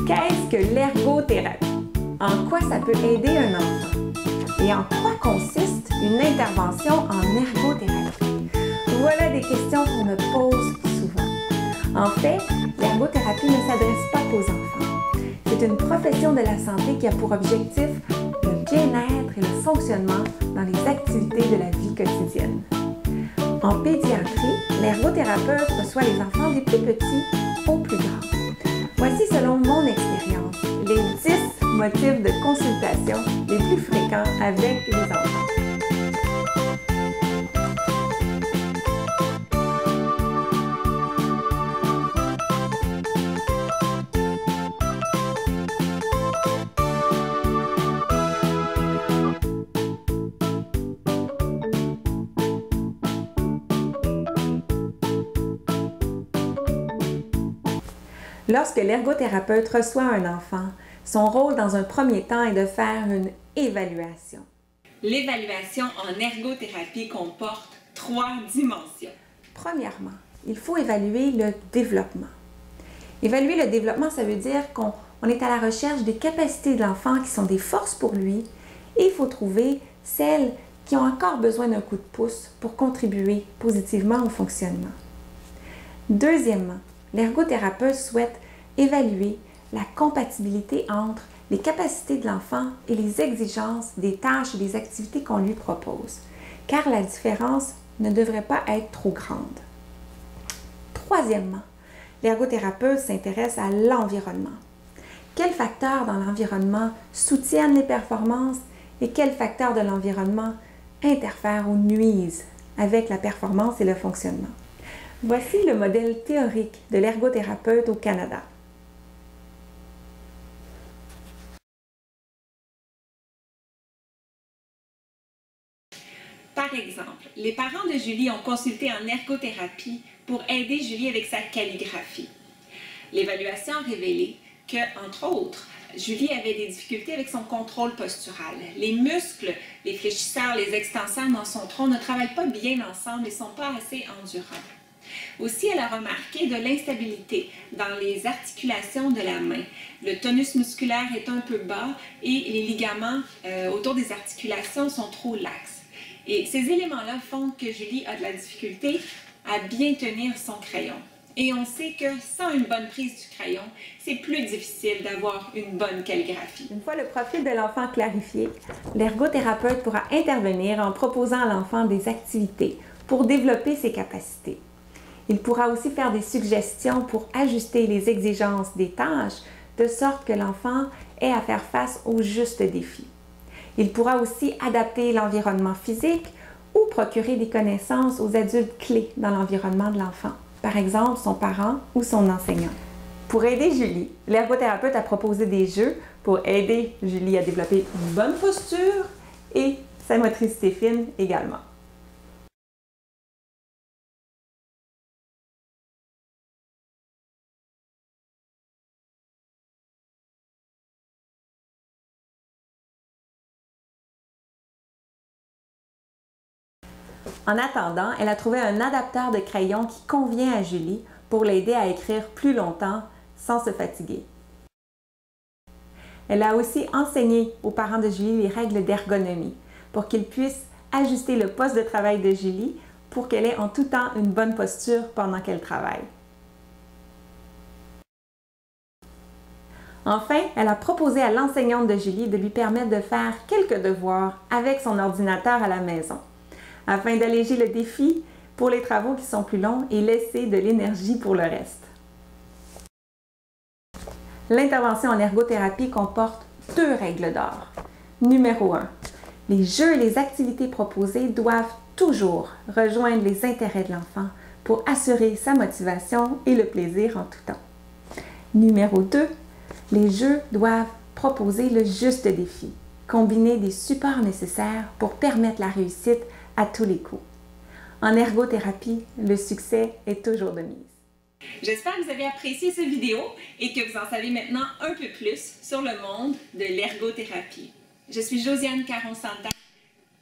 Qu'est-ce que l'ergothérapie? En quoi ça peut aider un enfant? Et en quoi consiste une intervention en ergothérapie? Voilà des questions qu'on me pose souvent. En fait, l'ergothérapie ne s'adresse pas qu'aux enfants. C'est une profession de la santé qui a pour objectif le bien-être et le fonctionnement dans les activités de la vie quotidienne. En pédiatrie, l'ergothérapeute reçoit les enfants des plus petits aux plus grands. Voici, selon mon expérience, les 10 motifs de consultation les plus fréquents avec les enfants. Lorsque l'ergothérapeute reçoit un enfant, son rôle dans un premier temps est de faire une évaluation. L'évaluation en ergothérapie comporte 3 dimensions. Premièrement, il faut évaluer le développement. Évaluer le développement, ça veut dire qu'on est à la recherche des capacités de l'enfant qui sont des forces pour lui et il faut trouver celles qui ont encore besoin d'un coup de pouce pour contribuer positivement au fonctionnement. Deuxièmement, l'ergothérapeute souhaite évaluer la compatibilité entre les capacités de l'enfant et les exigences des tâches et des activités qu'on lui propose, car la différence ne devrait pas être trop grande. Troisièmement, l'ergothérapeute s'intéresse à l'environnement. Quels facteurs dans l'environnement soutiennent les performances et quels facteurs de l'environnement interfèrent ou nuisent avec la performance et le fonctionnement? Voici le modèle théorique de l'ergothérapeute au Canada. Par exemple, les parents de Julie ont consulté en ergothérapie pour aider Julie avec sa calligraphie. L'évaluation a révélé que, entre autres, Julie avait des difficultés avec son contrôle postural. Les muscles, les fléchisseurs, les extenseurs dans son tronc ne travaillent pas bien ensemble et ne sont pas assez endurants. Aussi, elle a remarqué de l'instabilité dans les articulations de la main. Le tonus musculaire est un peu bas et les ligaments autour des articulations sont trop laxes. Et ces éléments-là font que Julie a de la difficulté à bien tenir son crayon. Et on sait que sans une bonne prise du crayon, c'est plus difficile d'avoir une bonne calligraphie. Une fois le profil de l'enfant clarifié, l'ergothérapeute pourra intervenir en proposant à l'enfant des activités pour développer ses capacités. Il pourra aussi faire des suggestions pour ajuster les exigences des tâches de sorte que l'enfant ait à faire face aux justes défis. Il pourra aussi adapter l'environnement physique ou procurer des connaissances aux adultes clés dans l'environnement de l'enfant, par exemple son parent ou son enseignant. Pour aider Julie, l'ergothérapeute a proposé des jeux pour aider Julie à développer une bonne posture et sa motricité fine également. En attendant, elle a trouvé un adapteur de crayon qui convient à Julie pour l'aider à écrire plus longtemps sans se fatiguer. Elle a aussi enseigné aux parents de Julie les règles d'ergonomie pour qu'ils puissent ajuster le poste de travail de Julie pour qu'elle ait en tout temps une bonne posture pendant qu'elle travaille. Enfin, elle a proposé à l'enseignante de Julie de lui permettre de faire quelques devoirs avec son ordinateur à la maison, afin d'alléger le défi pour les travaux qui sont plus longs et laisser de l'énergie pour le reste. L'intervention en ergothérapie comporte 2 règles d'or. Numéro 1. Les jeux et les activités proposées doivent toujours rejoindre les intérêts de l'enfant pour assurer sa motivation et le plaisir en tout temps. Numéro 2. Les jeux doivent proposer le juste défi, combiner des supports nécessaires pour permettre la réussite à tous les coups. En ergothérapie, le succès est toujours de mise. J'espère que vous avez apprécié cette vidéo et que vous en savez maintenant un peu plus sur le monde de l'ergothérapie. Je suis Josiane Caron-Santa.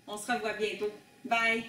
On se revoit bientôt. Bye!